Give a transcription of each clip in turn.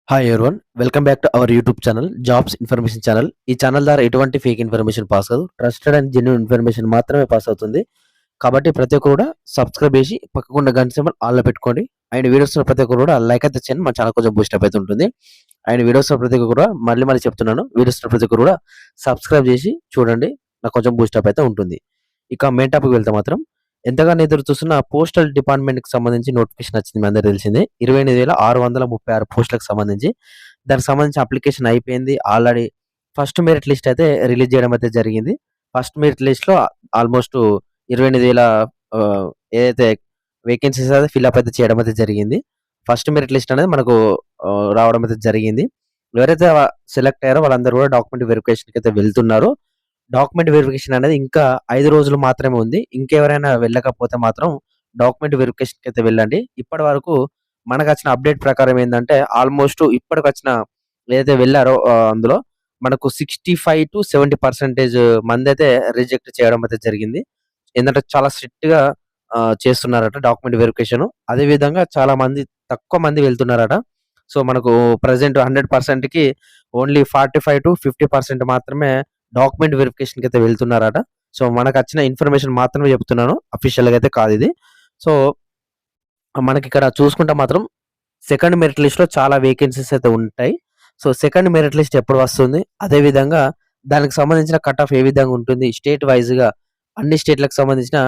Hi everyone. Welcome back to our YouTube channel jobs information channel. ఈ channel ద్వారా ఎటువంటి fake information pass కాదు. Trusted and genuine information మాత్రమే pass అవుతుంది. కాబట్టి ప్రతి ఒక్కరు కూడా సబ్స్క్రైబ్ చేసి పక్కకున్న గంట సింబల్ ఆన్‌లో పెట్టుకోండి. అండ్ వీడియోస్ ప్రతి ఒక్కరు కూడా లైక్ అయితే చేయండి. మన ఛానల్ కొంచెం బూస్ట్ అప్ అయితే ఉంటుంది. అండ్ వీడియోస్ ప్రతి ఒక్కరు కూడా మళ్ళీ చెప్తున్నాను. వీడియోస్ ప్రతి ఒక్కరు కూడా సబ్స్క్రైబ్ చేసి చూడండి. నాకు కొంచెం బూస్ట్ అప్ అయితే ఉంటుంది. ఇక మెయిన్ టాపిక్ వెళ్తే మాత్రం ఎంతగానో ఎదురు చూస్తున్న పోస్టల్ డిపార్ట్మెంట్‌కి సంబంధించి నోటిఫికేషన్ వచ్చింది. మీ అందరికీ తెలిసిందే. 28,636 పోస్టులకు సంబంధించి దానికి సంబంధించిన అప్లికేషన్ అయిపోయింది. ఆల్రెడీ ఫస్ట్ మెరిట్ లిస్ట్ అయితే రిలీజ్ చేయడం అయితే జరిగింది. ఫస్ట్ మెరిట్ లిస్ట్‌లో ఆల్మోస్ట్ 28,000 ఏదైతే వేకెన్సీస్ అయితే ఫిల్ అప్ అయితే చేయడం అయితే జరిగింది. ఫస్ట్ మెరిట్ లిస్ట్ అనేది మనకు రావడం అయితే జరిగింది. ఎవరైతే సెలెక్ట్ అయ్యారో వాళ్ళందరూ కూడా డాక్యుమెంట్ వెరిఫికేషన్‌కి అయితే వెళ్తున్నారు. డాక్యుమెంట్ వెరిఫికేషన్ అనేది ఇంకా 5 రోజులు మాత్రమే ఉంది. ఇంకెవరైనా వెళ్ళకపోతే మాత్రం డాక్యుమెంట్ వెరిఫికేషన్‌కి అయితే వెళ్ళండి. ఇప్పటి వరకు మనకొచ్చిన అప్డేట్ ప్రకారం ఏందంటే ఆల్మోస్ట్ ఇప్పటికొచ్చిన ఏదైతే వెళ్లారో అందులో మనకు 65-70% మందైతే రిజెక్ట్ చేయడం అయితే జరిగింది. ఏందంటే చాలా స్ట్రిక్ట్‌గా చేస్తున్నారట డాక్యుమెంట్ వెరిఫికేషన్. అదే విధంగా చాలా మంది తక్కువ మంది వెళ్తున్నారట. సో, మనకు ప్రెజెంట్ 100%కి ఓన్లీ 45-50% మాత్రమే డాక్యుమెంట్ వెరిఫికేషన్‌కి అయితే వెళ్తున్నారట. సో, మనకచ్చిన ఇన్ఫర్మేషన్ మాత్రమే చెప్తున్నాను. అఫీషియల్‌గా అయితే కాదిది. సో, మనకిక్కడ చూసుకుంటే మాత్రం సెకండ్ మెరిట్ లిస్ట్‌లో చాలా వేకెన్సీస్ అయితే ఉంటాయి. సో, సెకండ్ మెరిట్ లిస్ట్ ఎప్పుడు వస్తుంది? అదే విధంగా దానికి సంబంధించిన కట్ ఆఫ్ ఏ విధంగా ఉంటుంది? స్టేట్ వైస్‌గా అన్ని స్టేట్‌లకు సంబంధించిన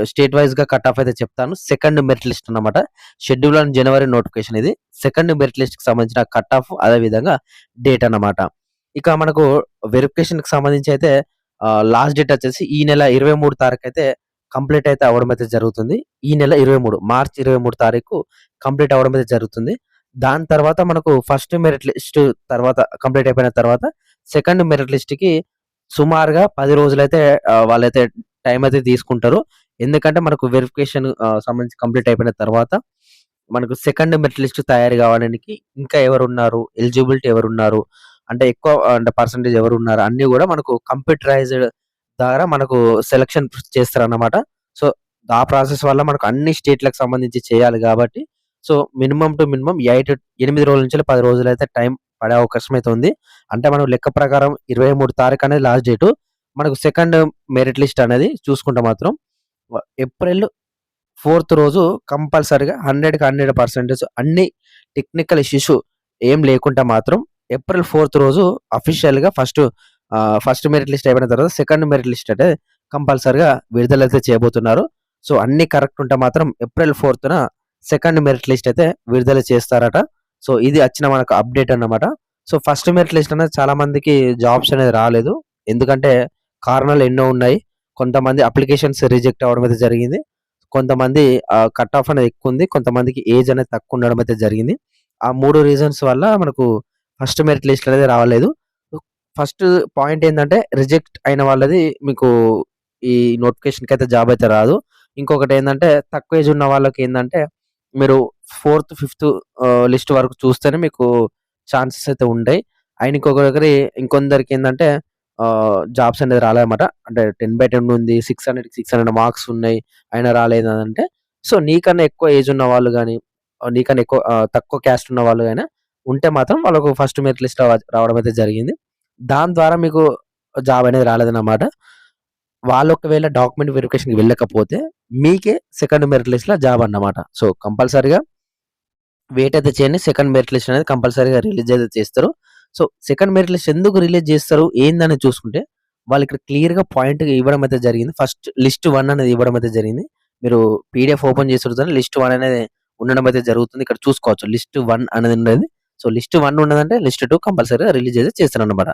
స్టేట్ వైస్‌గా కట్ ఆఫ్ అయితే చెప్తాను. సెకండ్ మెరిట్ లిస్ట్ అన్నమాట. షెడ్యూల్ ఆన్ జనవరి నోటిఫికేషన్ ఇది. సెకండ్ మెరిట్ లిస్ట్‌కి సంబంధించిన కట్ ఆఫ్ అదే విధంగా డేట్ అన్నమాట. ఇక మనకు వెరిఫికేషన్‌కి సంబంధించి అయితే లాస్ట్ డేట్ వచ్చేసి ఈ నెల 23 తారీఖైతే కంప్లీట్ అయితే అవ్వడం అయితే జరుగుతుంది. ఈ నెల 23 మార్చ్ 23 తారీఖు కంప్లీట్ అవ్వడం అయితే జరుగుతుంది. దాని తర్వాత మనకు ఫస్ట్ మెరిట్ లిస్ట్ తర్వాత కంప్లీట్ అయిపోయిన తర్వాత సెకండ్ మెరిట్ లిస్ట్‌కి సుమారుగా 10 రోజులైతే వాళ్ళైతే టైం అయితే తీసుకుంటారు. ఎందుకంటే మనకు వెరిఫికేషన్ సంబంధించి కంప్లీట్ అయిపోయిన తర్వాత మనకు సెకండ్ మెరిట్ లిస్ట్ తయారు కావడానికి ఇంకా ఎవరున్నారు? ఎలిజిబిలిటీ ఎవరున్నారు? అంటే ఎక్కువ అంటే పర్సెంటేజ్ ఎవరున్నారు? అన్నీ గూడా మనకు కంప్యూటరైజ్డ్ ద్వారా మనకు సెలక్షన్ చేస్తారన్నమాట. సో, ఆ ప్రాసెస్ వల్ల మనకు అన్ని స్టేట్‌లకు సంబంధించి చేయాలి గాబట్టి, సో, మినిమమ్ టు మినిమమ్ 8 రోజుల నుంచి 10 రోజులైతే టైం పడే అవకాశం అయితే ఉంది. అంటే మనం లెక్క ప్రకారం 23 తారీఖు అనేది లాస్ట్ డేటు. మనకు సెకండ్ మెరిట్ లిస్ట్ అనేది చూసుకుంటే మాత్రం ఏప్రిల్ 4థ్ రోజు కంపల్సరీగా 100కి 100% అన్ని టెక్నికల్ ఇష్యూస్ ఏం లేకుంటే మాత్రం ఏప్రిల్ 4థ్ రోజు అఫీషియల్‌గా ఫస్ట్ మెరిట్ లిస్ట్ అయిపోయిన తర్వాత సెకండ్ మెరిట్ లిస్ట్ అంటే కంపల్సరీగా విడుదలైతే చేయబోతున్నారు. సో, అన్నీ కరెక్ట్ ఉంటే మాత్రం ఏప్రిల్ 4థ్‌న సెకండ్ మెరిట్ లిస్ట్ అయితే విడుదల చేస్తారట. సో, ఇది వచ్చిన మనకు అప్డేట్ అన్నమాట. సో, ఫస్ట్ మెరిట్ లిస్ట్ అనేది చాలా మందికి జాబ్స్ అనేది రాలేదు. ఎందుకంటే కారణాలు ఎన్నో ఉన్నాయి. కొంతమంది అప్లికేషన్స్ రిజెక్ట్ అవ్వడం అయితే జరిగింది. కొంతమంది కట్ ఆఫ్ అనేది ఎక్కువుంది. కొంతమందికి ఏజ్ అనేది తక్కువ ఉండడం అయితే జరిగింది. ఆ 3 రీజన్స్ వల్ల మనకు ఫస్ట్ మెరిట్ లిస్ట్ అనేది రాలేదు. ఫస్ట్ పాయింట్ ఏందంటే రిజెక్ట్ అయిన వాళ్ళది మీకు ఈ నోటిఫికేషన్‌కైతే జాబ్ అయితే రాదు. ఇంకొకటేందంటే తక్కువ ఏజ్ ఉన్న వాళ్ళకేందంటే మీరు ఫోర్త్, ఫిఫ్త్ లిస్ట్ వరకు చూస్తేనే మీకు ఛాన్సెస్ అయితే ఉంటాయి. అండ్ ఇంకొందరికేందంటే జాబ్స్ అనేది రాలేదన్నమాట. అంటే 10/10 ఉంది. 600కి 600 మార్క్స్ ఉన్నాయి. అయినా రాలేదనంటే సో, నీకన్నా ఎక్కువ ఏజ్ ఉన్న వాళ్ళు గాని, నీకన్నా ఎక్కువ తక్కువ క్యాస్ట్ ఉన్న వాళ్ళు గాని ఉంటే మాత్రం వాళ్ళకు ఫస్ట్ మెరిట్ లిస్ట్ రావడం అయితే జరిగింది. దాని ద్వారా మీకు జాబ్ అనేది రాలేదన్నమాట. వాళ్ళు ఒకవేళ డాక్యుమెంట్ వెరిఫికేషన్‌కి వెళ్ళకపోతే మీకే సెకండ్ మెరిట్ లిస్ట్‌లో జాబ్ అన్నమాట. సో, కంపల్సరీగా వెయిట్ అయితే చేయండి. సెకండ్ మెరిట్ లిస్ట్ అనేది కంపల్సరీగా రిలీజ్ అయితే చేస్తారు. సో, సెకండ్ మెరిట్ లిస్ట్ ఎందుకు రిలీజ్ చేస్తారు? ఏందని చూసుకుంటే వాళ్ళిక్కడ క్లియర్‌గా పాయింట్‌గా ఇవ్వడం అయితే జరిగింది. ఫస్ట్ లిస్ట్ 1 అనేది ఇవ్వడం అయితే జరిగింది. మీరు పీడీఎఫ్ ఓపెన్ చేసి చూడండి. లిస్ట్ 1 అనేది ఉండడం అయితే జరుగుతుంది. ఇక్కడ చూసుకోవచ్చు. లిస్ట్ 1 అనేది ఉండేది. సో, లిస్ట్ 1 ఉన్నదంటే లిస్ట్ 2 కంపల్సరీగా రిలీజ్ అయితే చేస్తారన్నమాట.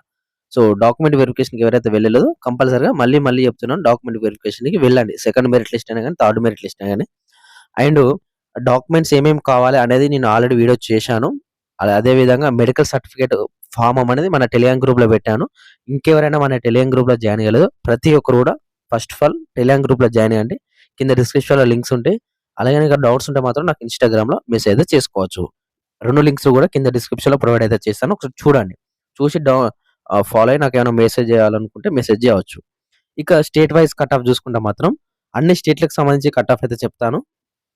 సో, డాక్యుమెంట్ వెరిఫికేషన్‌కి ఎవరైతే వెళ్ళలేదో కంపల్సరీగా మళ్ళీ చెప్తున్నాను డాక్యుమెంట్ వెరిఫికేషన్‌కి వెళ్ళండి. సెకండ్ మెరిట్ లిస్ట్ అయినా గాని, థర్డ్ మెరిట్ లిస్ట్ అయినా గాని. అండ్ డాక్యుమెంట్స్ ఏమేమి కావాలి అనేది నేను ఆల్రెడీ వీడియో చేశాను. అదే విధంగా మెడికల్ సర్టిఫికేట్ ఫార్మ్ అనేది మన టెలిగ్రామ్ గ్రూప్‌లో పెట్టాను. ఇంకెవరైనా మన టెలిగ్రామ్ గ్రూప్‌లో జాయిన్ అయ్యలేదో ప్రతి ఒక్కరు కూడా ఫస్ట్ ఆఫ్ ఆల్ టెలిగ్రామ్ గ్రూప్‌లో జాయిన్ అవ్వండి. కింద డిస్క్రిప్షన్‌లో లింక్స్ ఉంటాయి. అలాగే మీకు డౌట్స్ ఉంటే మాత్రం నాకు ఇన్‌స్టాగ్రామ్‌లో మెసేజ్ అయితే చేసుకోవచ్చు. 2 లింక్స్ కూడా కింద డిస్క్రిప్షన్‌లో ప్రొవైడ్ అయితే చేస్తాను. ఒకసారి చూడండి. చూసి ఫాలో అయ్యి నాకేమైనా మెసేజ్ చేయాలనుకుంటే మెసేజ్ చేయవచ్చు. ఇక స్టేట్ వైస్ కట్ ఆఫ్ చూసుకుంటే మాత్రం అన్ని స్టేట్‌లకు సంబంధించి కట్ ఆఫ్ అయితే చెప్తాను.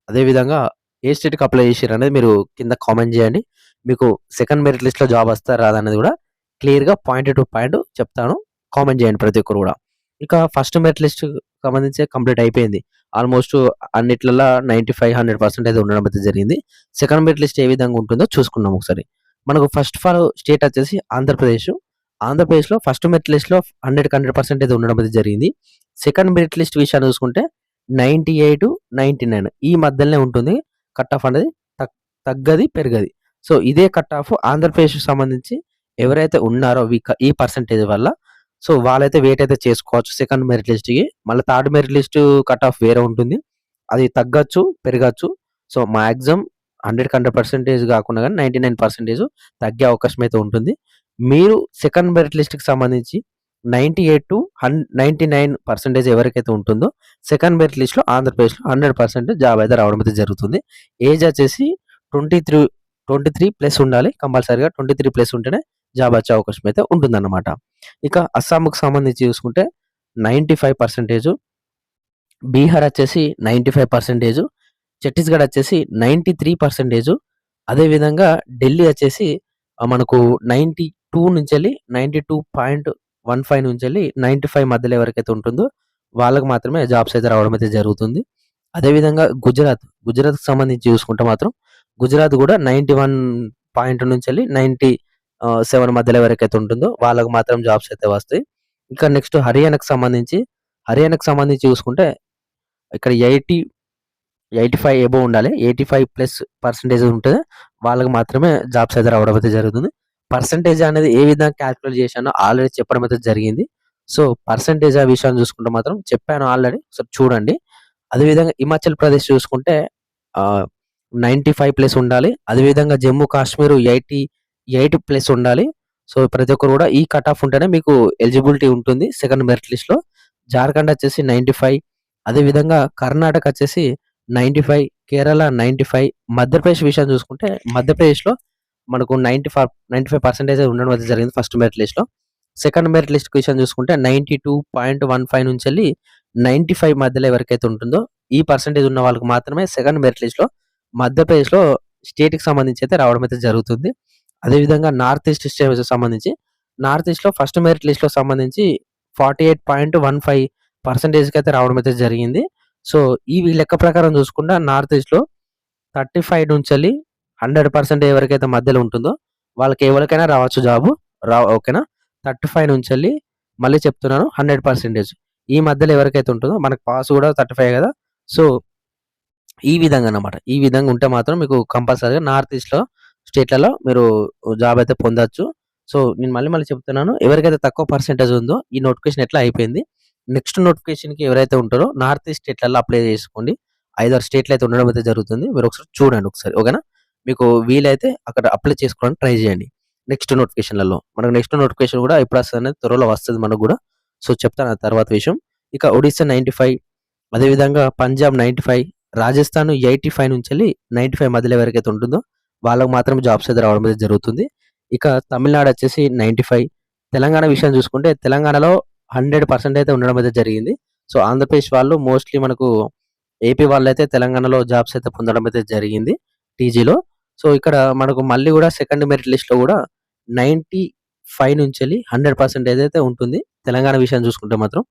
అదే విధంగా ఏ స్టేట్‌కి అప్లై చేసిర్రనేది మీరు కింద కామెంట్ చేయండి. మీకు సెకండ్ మెరిట్ లిస్ట్‌లో జాబ్ వస్తదా రాదా అనేది కూడా క్లియర్‌గా పాయింట్ టు పాయింట్ చెప్తాను. కామెంట్ చేయండి ప్రతి ఒక్కరు కూడా. ఇక ఫస్ట్ మెరిట్ లిస్ట్ సంబంధించి కంప్లీట్ అయిపోయింది. ఆల్మోస్ట్ అన్నిట్లల్లా 95, 100% అయితే ఉండడం అయితే జరిగింది. సెకండ్ మెరిట్ లిస్ట్ ఏ విధంగా ఉంటుందో చూసుకుందాం ఒకసారి. మనకు ఫస్ట్ ఆఫ్ ఆల్ స్టేట్ వచ్చేసి ఆంధ్రప్రదేశ్. ఆంధ్రప్రదేశ్‌లో ఫస్ట్ మెరిట్ లిస్ట్‌లో 100% అయితే ఉండడం అయితే జరిగింది. సెకండ్ మెరిట్ లిస్ట్ విషయాన్ని చూసుకుంటే 98, 99 ఈ మధ్యలోనే ఉంటుంది. కట్ ఆఫ్ అనేది తగ్గది, పెరగది. సో, ఇదే కట్ ఆఫ్ ఆంధ్రప్రదేశ్‌కి సంబంధించి ఎవరైతే ఉన్నారో ఈ పర్సెంటేజ్ వల్ల సో, వాళ్ళైతే వెయిట్ అయితే చేసుకోవచ్చు సెకండ్ మెరిట్ లిస్ట్‌కి. మళ్ళీ third merit list cut off వేరే ఉంటుంది. అది తగ్గొచ్చు, పెరగచ్చు. సో, మాక్సిమం 100% కాకుండా గాని 99% తగ్గే అవకాశం అయితే ఉంటుంది. మీరు సెకండ్ మెరిట్ లిస్ట్‌కి సంబంధించి 98-99% ఎవరికైతే ఉంటుందో సెకండ్ మెరిట్ లిస్ట్‌లో ఆంధ్రప్రదేశ్‌లో 100% జాబ్ అయితే రావడం అయితే జరుగుతుంది. ఏజ్ వచ్చేసి 23 ప్లస్ ఉండాలి. కంపల్సరీగా 23 ప్లస్ ఉంటేనే జాబ్ వచ్చే అవకాశం అయితే ఉంటుందన్నమాట. ఇక అస్సాంకి సంబంధించి చూసుకుంటే 95%, బీహార్ వచ్చేసి 95%, ఛత్తీస్‌గఢ్ వచ్చేసి 93%, అదేవిధంగా ఢిల్లీ వచ్చేసి మనకు 92 నుంచెళ్ళి 92.15 నుంచెళ్ళి 95 మధ్యలో ఎవరికైతే ఉంటుందో వాళ్ళకి మాత్రమే జాబ్స్ అయితే రావడం అయితే జరుగుతుంది. అదేవిధంగా గుజరాత్‌కి సంబంధించి చూసుకుంటే మాత్రం గుజరాత్ కూడా 91 పాయింట్ నుంచెళ్ళి 97 మధ్యలో ఎవరికైతే ఉంటుందో వాళ్ళకి మాత్రం జాబ్స్ అయితే వస్తాయి. ఇంకా నెక్స్ట్ హర్యానాకి సంబంధించి చూసుకుంటే ఇక్కడ 85 అబోవ్ ఉండాలి. 85+% ఉంటే వాళ్ళకి మాత్రమే జాబ్స్ అయితే రావడం అయితే జరుగుతుంది. పర్సెంటేజ్ అనేది ఏ విధంగా కాలిక్యులేట్ చేశానో ఆల్రెడీ చెప్పడం అయితే జరిగింది. సో, పర్సెంటేజ్ ఆ విషయాన్ని చూసుకుంటే మాత్రం చెప్పాను ఆల్రెడీ. ఒకసారి చూడండి. అదేవిధంగా హిమాచల్ ప్రదేశ్ చూసుకుంటే 95+ ఉండాలి. అదేవిధంగా జమ్మూ కాశ్మీర్ 88+ ఉండాలి. సో, ప్రతి ఒక్కరు కూడా ఈ కట్ ఆఫ్ ఉంటేనే మీకు ఎలిజిబిలిటీ ఉంటుంది సెకండ్ మెరిట్ లిస్ట్‌లో. జార్ఖండ్ వచ్చేసి 95, అదేవిధంగా కర్ణాటక వచ్చేసి 95, కేరళ 95, మధ్యప్రదేశ్ విషయం చూసుకుంటే మధ్యప్రదేశ్‌లో మనకు 95% ఉండడం అయితే జరిగింది ఫస్ట్ మెరిట్ లిస్ట్‌లో. సెకండ్ మెరిట్ లిస్ట్ విషయం చూసుకుంటే 92.15 నుంచెళ్ళి 95 మధ్యలో ఎవరికైతే ఉంటుందో ఈ పర్సెంటేజ్ ఉన్న వాళ్ళకి మాత్రమే సెకండ్ మెరిట్ లిస్ట్‌లో మధ్యప్రదేశ్‌లో స్టేట్‌కి సంబంధించి అయితే రావడం అయితే జరుగుతుంది. అదేవిధంగా నార్త్ ఈస్ట్ స్టేట్‌కి సంబంధించి నార్త్ ఈస్ట్‌లో ఫస్ట్ మెరిట్ లిస్ట్‌లో సంబంధించి 48.15%కి అయితే రావడం అయితే జరిగింది. సో, ఈ లెక్క ప్రకారం చూసుకుంటే నార్త్ ఈస్ట్‌లో 35 నుంచెళ్ళి 100% ఎవరికైతే మధ్యలో ఉంటుందో వాళ్ళకి ఎవరికైనా రావచ్చు జాబు. ఓకేనా? 35 నుంచెళ్ళి మళ్ళీ చెప్తున్నాను 100% ఈ మధ్యలో ఎవరికైతే ఉంటుందో మనకు పాస్ కూడా 35 కదా! సో, ఈ విధంగా అన్నమాట. ఈ విధంగా ఉంటే మాత్రం మీకు కంపల్సరీగా నార్త్ ఈస్ట్‌లో స్టేట్‌లలో మీరు జాబ్ అయితే పొందొచ్చు. సో, నేను మళ్ళీ చెప్తున్నాను. ఎవరికైతే తక్కువ పర్సెంటేజ్ ఉందో ఈ నోటిఫికేషన్ ఎట్లా అయిపోయింది. నెక్స్ట్ నోటిఫికేషన్‌కి ఎవరైతే ఉంటారో నార్త్ ఈస్ట్ స్టేట్‌లలో అప్లై చేసుకోండి. 5, 6 స్టేట్‌లు అయితే ఉండడం అయితే జరుగుతుంది. మీరు ఒకసారి చూడండి ఒకసారి. ఓకేనా? మీకు వీలైతే అక్కడ అప్లై చేసుకోవడానికి ట్రై చేయండి. నెక్స్ట్ నోటిఫికేషన్‌లలో. మనకు నెక్స్ట్ నోటిఫికేషన్ కూడా ఎప్పుడొస్తదనేది త్వరలో వస్తది మనకు కూడా. సో, చెప్తాను ఆ తర్వాత విషయం. ఇక ఒడిస్సా 95, అదేవిధంగా పంజాబ్ 95, రాజస్థాన్ 85 నుంచెళ్ళి 95 మధ్యలో ఎవరికైతే ఉంటుందో వాళ్ళకి మాత్రం జాబ్స్ అయితే రావడం అయితే జరుగుతుంది. ఇక తమిళనాడు వచ్చేసి 95, తెలంగాణ విషయం చూసుకుంటే తెలంగాణలో 100% అయితే ఉండడం అయితే జరిగింది. సో, ఆంధ్రప్రదేశ్ వాళ్ళు మోస్ట్‌లీ మనకు ఏపీ వాళ్ళైతే తెలంగాణలో జాబ్స్ అయితే పొందడం అయితే జరిగింది టీజీలో. సో, ఇక్కడ మనకు మళ్ళీ కూడా సెకండ్ మెరిట్ లిస్ట్‌లో కూడా 95 నుంచెళ్ళి 100% ఏదైతే ఉంటుంది. తెలంగాణ విషయం చూసుకుంటే మాత్రం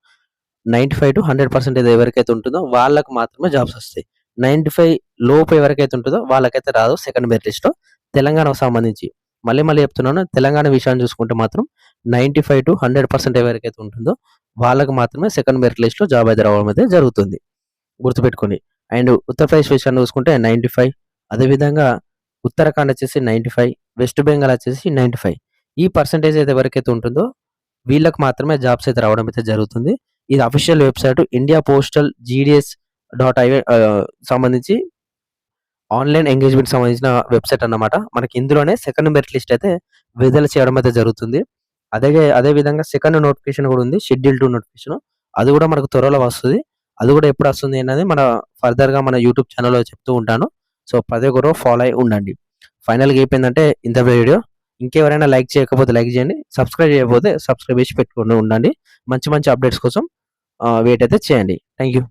95-100% ఎవరికైతే ఉంటుందో వాళ్ళకి మాత్రమే జాబ్స్ వస్తాయి. 95 లోపు ఎవరికైతే ఉంటుందో వాళ్ళకైతే రాదు సెకండ్ మెరిట్ లిస్ట్‌లో. తెలంగాణకు సంబంధించి మళ్ళీ చెప్తున్నాను. తెలంగాణ విషయాన్ని చూసుకుంటే మాత్రం 95-100% ఎవరికైతే ఉంటుందో వాళ్ళకి మాత్రమే సెకండ్ మెరిట్ లిస్ట్‌లో జాబ్ అయితే రావడం అయితే జరుగుతుంది. గుర్తుపెట్టుకోండి. అండ్ ఉత్తరప్రదేశ్ విషయాన్ని చూసుకుంటే 95, అదేవిధంగా ఉత్తరాఖండ్ వచ్చేసి 95, వెస్ట్ బెంగాల్ వచ్చేసి 95. ఈ పర్సెంటేజ్ అయితే ఎవరికైతే ఉంటుందో వీళ్ళకి మాత్రమే జాబ్స్ అయితే రావడం అయితే జరుగుతుంది. ఇది official website India postal GDS.in సంబంధించి ఆన్‌లైన్ ఎంగేజ్‌మెంట్ సంబంధించిన వెబ్‌సైట్ అన్నమాట. మనకి ఇందులోనే సెకండ్ మెరిట్ లిస్ట్ అయితే విడుదల చేయడం అయితే జరుగుతుంది. అదే విధంగా సెకండ్ నోటిఫికేషన్ కూడా ఉంది. Schedule 2 notification. అది కూడా మనకు త్వరలో వస్తది. అది కూడా ఎప్పుడు వస్తుంది అనేది ఫర్దర్‌గా మన యూట్యూబ్ ఛానెల్‌లో చెప్తూ ఉంటాను. సో, ప్రతి ఒక్కరు ఫాలో అయి ఉండండి. ఫైనల్‌గా అయిపోయిందంటే ఇంత వీడియో. ఇంకెవరైనా లైక్ చేయకపోతే లైక్ చేయండి. సబ్స్క్రైబ్ చేయకపోతే సబ్స్క్రైబ్ చేసి పెట్టుకొని ఉండండి. మంచి అప్డేట్స్ కోసం వెయిట్ అయితే చేయండి. Thank you.